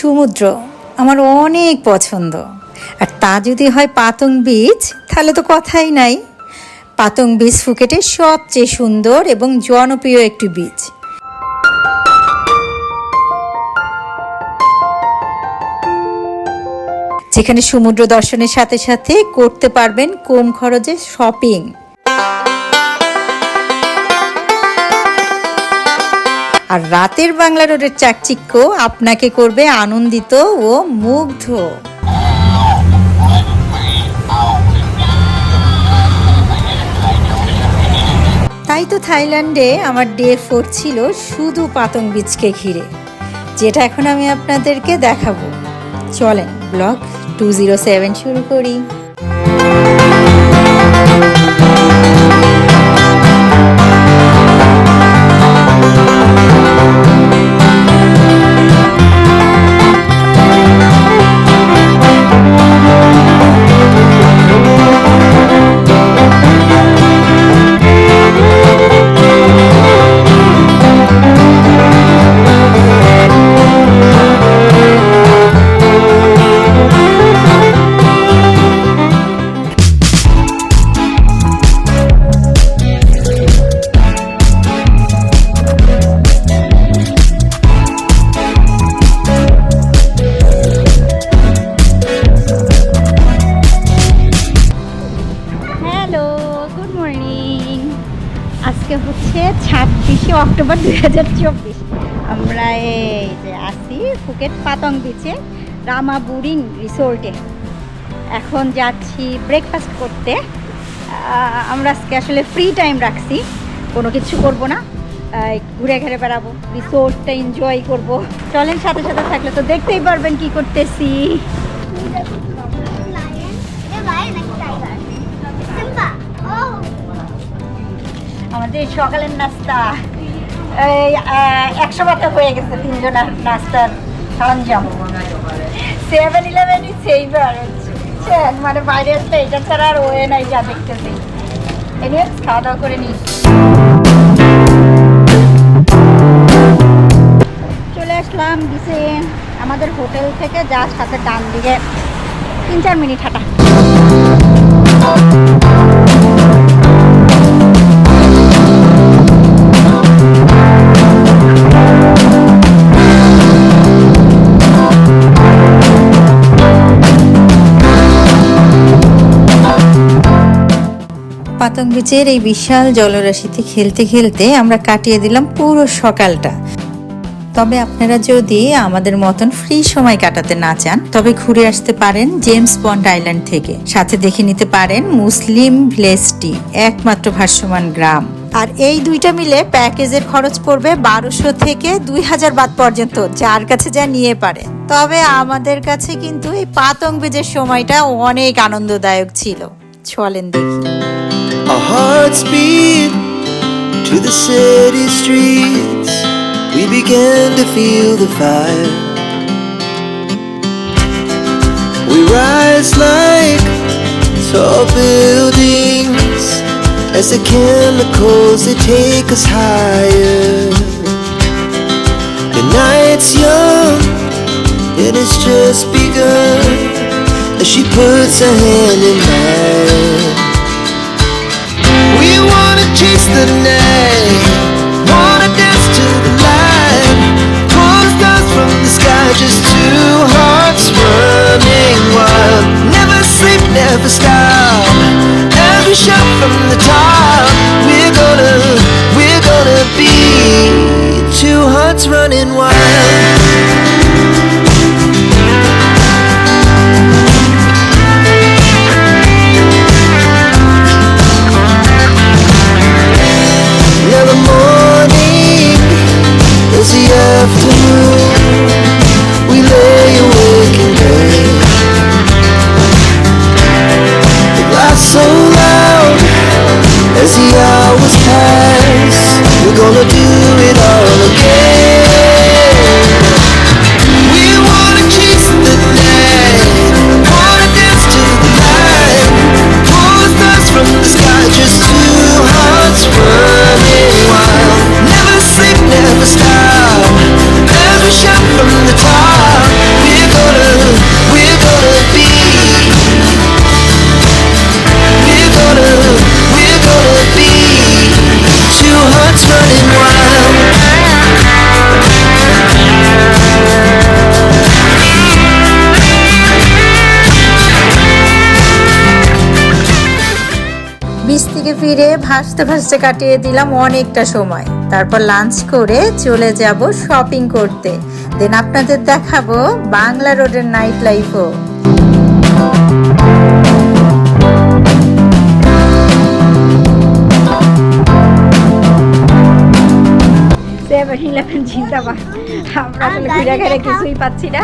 সমুদ্র আমার অনেক পছন্দ, আর তা যদি হয় পাতং বিচ তাহলে তো কথাই নাই। পাতং বিচ ফুকেটের সবচেয়ে সুন্দর এবং জনপ্রিয় একটি বিচ। যেখানে সমুদ্র দর্শনের সাথে সাথে করতে পারবেন কম খরচে শপিং। আর রাতের বাংলা রোডের চাকচিক্য আপনাকে করবে আনন্দিত ও মুগ্ধ। তাই তো থাইল্যান্ডে আমার ডে 4 ছিল শুধু পাতং বিচকে ঘিরে, যেটা এখন আমি আপনাদেরকে দেখাবো। চলেন ব্লগ 207 শুরু করি। আজকে হচ্ছে 26শে অক্টোবর 2024। আমরা এই যে আসি ফুকেট পাতং বিচে রামাবুরিং রিসোর্টে। এখন যাচ্ছি ব্রেকফাস্ট করতে। আমরা আজকে আসলে ফ্রি টাইম রাখছি, কোনো কিছু করব না, ঘুরে ঘুরে বেড়াবো, রিসোর্টটা এনজয় করব। চলেন, সাথে সাথে থাকলে তো দেখতেই পারবেন কি করতেছি। আমাদের সকালের নাস্তা 100 টাকা হয়ে গেছে, 3 জনের নাস্তার সরঞ্জাম। 7-11 সেইবার বুঝছেন, মানে বাইরে আসলে এটা ছাড়া আর ওয়ে নাই, যা দেখতেছি। এনিয়ে খাওয়া দাওয়া করে নিই। চলে আসলাম বিচে। আমাদের হোটেল থেকে যা সাথে ডান দিকে 3-4 মিনিট হাঁটা। পাতং বিচের এই বিশাল জলরাশিতে খেলতে খেলতে আমরা কাটিয়ে দিলাম পুরো সকালটা। তবে আপনারা যদি আমাদের মতন ফ্রি সময় কাটাতে না চান, তবে ঘুরে আসতে পারেন জেমস বন্ড আইল্যান্ড থেকে। সাথে দেখে নিতে পারেন মুসলিম ভিলেজটি, একমাত্র ভাসমান গ্রাম। আর এই দুইটা মিলে প্যাকেজের খরচ পড়বে 1200 থেকে 2000 বাত পর্যন্ত, যার কাছে যা নিয়ে পারেন। তবে আমাদের কাছে কিন্তু এই পাতং বিচের সময়টা অনেক আনন্দদায়ক ছিল। চলেন দেখি। Our hearts beat to the city streets. We began to feel the fire. We rise like tall buildings as the chemicals, they take us higher. The night's young and it's just begun as she puts her hand in mine. We wanna chase the night, wanna dance to the light, pull the stars from the sky, just two hearts running wild. Never sleep, never stop, every shot from the top. We're gonna be two hearts running wild. We lay awake in bed, the glass so loud as the hours pass. We're gonna do it all again. ফিরে ভাসতে ভাসতে কাটিয়ে দিলাম অনেকটা সময়। তারপর lunch করে চলে যাব শপিং করতে। দেন আপনাদের দেখাবো বাংলা রোডের নাইট লাইফও। 7-11 জিন্দাবাদ। আমরা আসলে ঘুরে ঘুরে কিছুই পাচ্ছি না,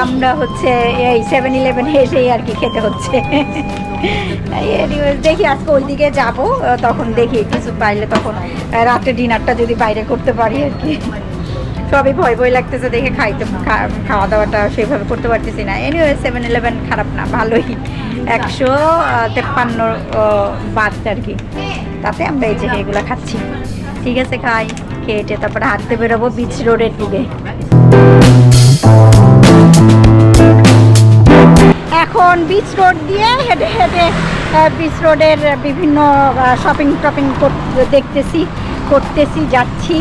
আমরা হচ্ছে এই 7-11 এসেই আর কি খেতে হচ্ছে। দেখি আজকে ওই দিকে যাবো, তখন দেখি কিছু পাইলে তখন রাতে ডিনারটা যদি বাইরে করতে পারি আর কি। সবই ভয় ভয় লাগতেছে দেখে খাওয়া দাওয়াটা সেভাবে করতে পারতেছি না। এনিওয়ে 7-11 খারাপ না, ভালোই। 153 বাদ আর কি, তাতে আমরা এই যে এগুলো খাচ্ছি। ঠিক আছে, খাই, খেয়ে তারপরে হাঁটতে বেরোবো বিচ রোডের দিকে। এখন বিচ রোড দিয়ে হেঁটে হেঁটে বিচ রোডের বিভিন্ন শপিং টপিং করতেছি যাচ্ছি।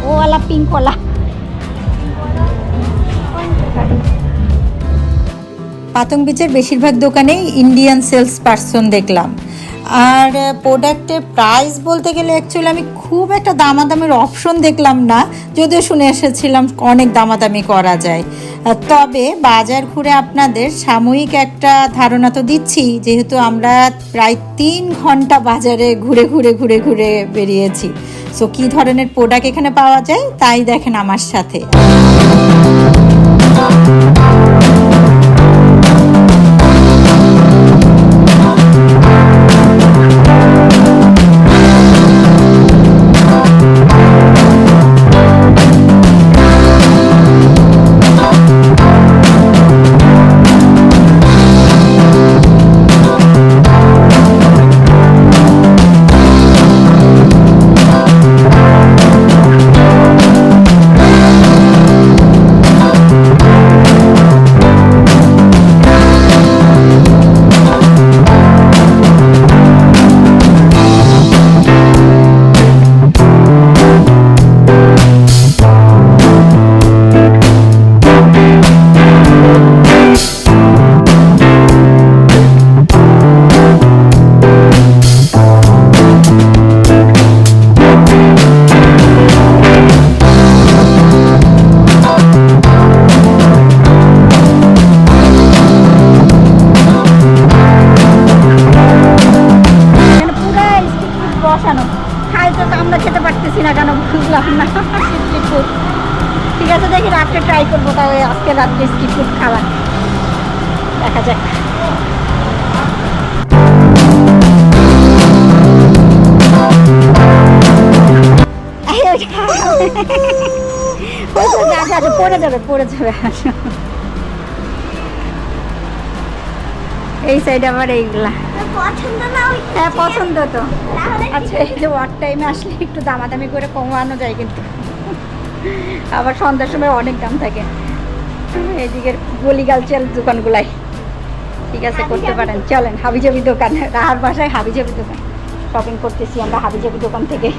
वो वाला पिंक वाला। পাতং বিচের বেশিরভাগ দোকানেই ইন্ডিয়ান সেলস পারসন দেখলাম। আর প্রোডাক্টের প্রাইস বলতে গেলে অ্যাকচুয়ালি আমি খুব একটা দামাদামির অপশন দেখলাম না, যদিও শুনে এসেছিলাম অনেক দামাদামি করা যায়। তবে বাজার ঘুরে আপনাদের সাময়িক একটা ধারণা তো দিচ্ছি, যেহেতু আমরা প্রায় 3 ঘন্টা বাজারে ঘুরে ঘুরে বেরিয়েছি। সো কী ধরনের প্রোডাক্ট এখানে পাওয়া যায় তাই দেখেন আমার সাথে। আমরা খেতে পারতেছি না কেন বুঝলাম না। স্ট্রিট ফুড ঠিক আছে, দেখি রাত্রে ট্রাই করবো, তাহলে আজকে রাত্রে স্ট্রিট ফুড খাওয়া দেখা যাক। পড়ে যাবে এই সাইড আবার এইগুলা হ্যাঁ পছন্দ তো। আচ্ছা, এই যে ওয়ার টাইমে আসলে একটু দামাদামি করে কমানো যায়, কিন্তু আবার সন্ধ্যার সময় অনেক দাম থাকে এইদিকের গলিগালচাল দোকানগুলাই। ঠিক আছে, করতে পারেন, চলেন হাবিজাবি দোকান, রাহার বাসায় হাবিজাবি দোকান শপিং করতেছি আমরা হাবিজাবি দোকান থেকে।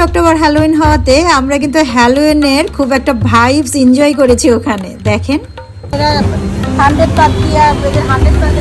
অক্টোবর হ্যালোউইন হওয়াতে আমরা কিন্তু হ্যালোউইনের খুব একটা ভাইবস এনজয় করেছি ওখানে। দেখেন 100 বাদ দিয়া 100 বাদ।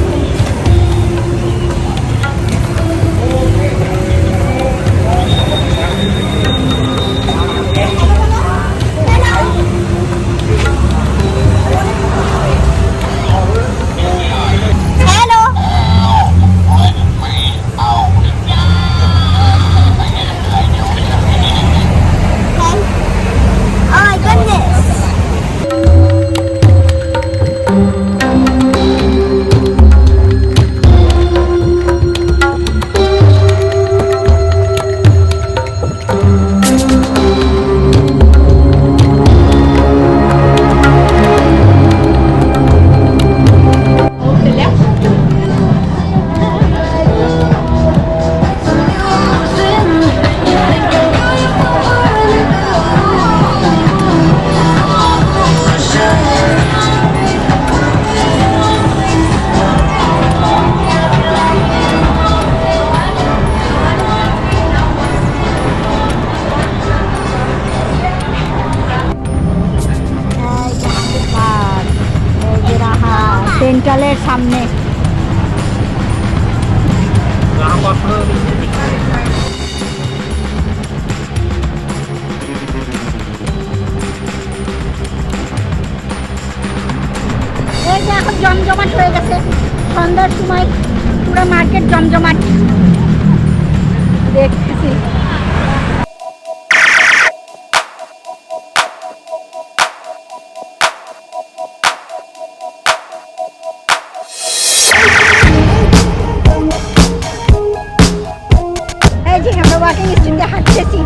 সেন্ট্রালের সামনে। এই যে এখন জমজমাট হয়ে গেছে, সন্ধ্যার সময় পুরো মার্কেট জমজমাট দেখতেছি। এই যে আমরা ওয়াকিং স্ট্রিট দিয়ে হাঁটতেছি।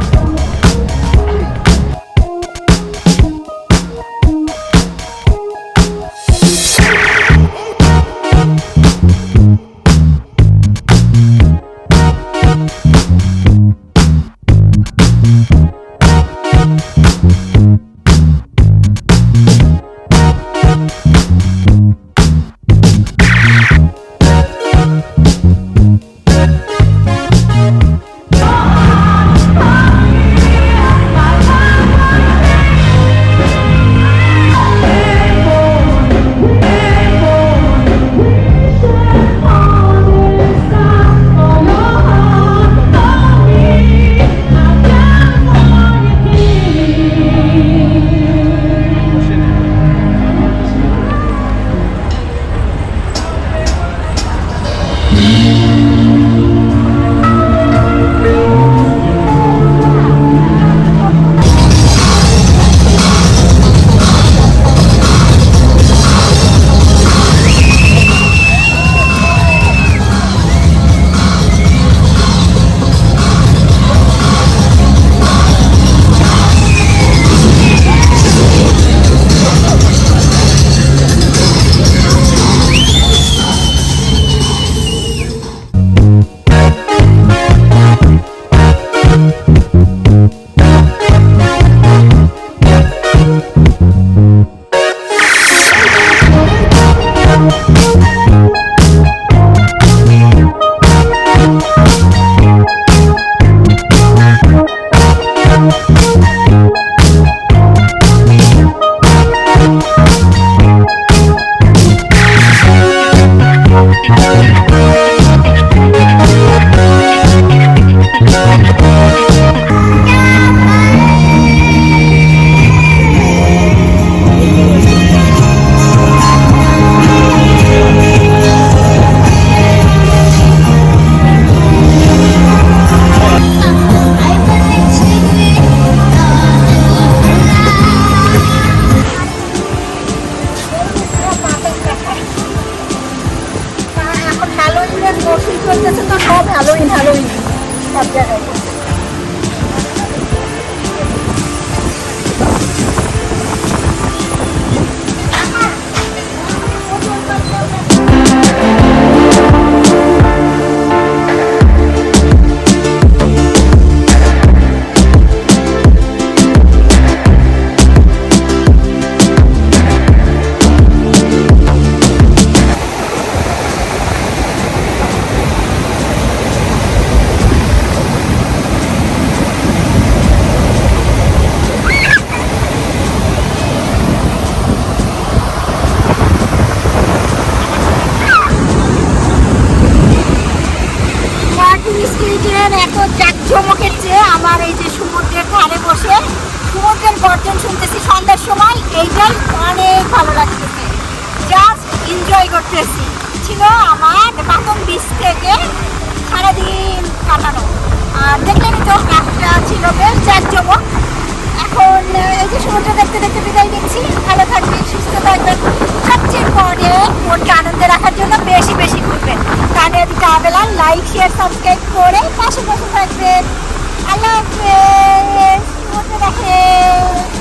গর্জন শুনতেছি সন্ধ্যার সময়, এইটাই অনেক ভালো লাগতেছে, জাস্ট এনজয় করতেছি। ছিল আমার পাতং বিচ থেকে সারাদিন কাটানো, আর দেখলেন তো একটা ছিল বেশ জাঁকজমক। এখন এই যে সমুদ্র দেখতে দেখতে বিদায় নিচ্ছি। ভালো থাকবেন, সুস্থ থাকবেন, সবচেয়ে পরে মনকে আনন্দে রাখার জন্য বেশি বেশি ঘুরবেন। Tania traveller like share subscribe করে পাশে পাশে থাকবেন। আল্লাহ হাফেজ, মনে রাখেন।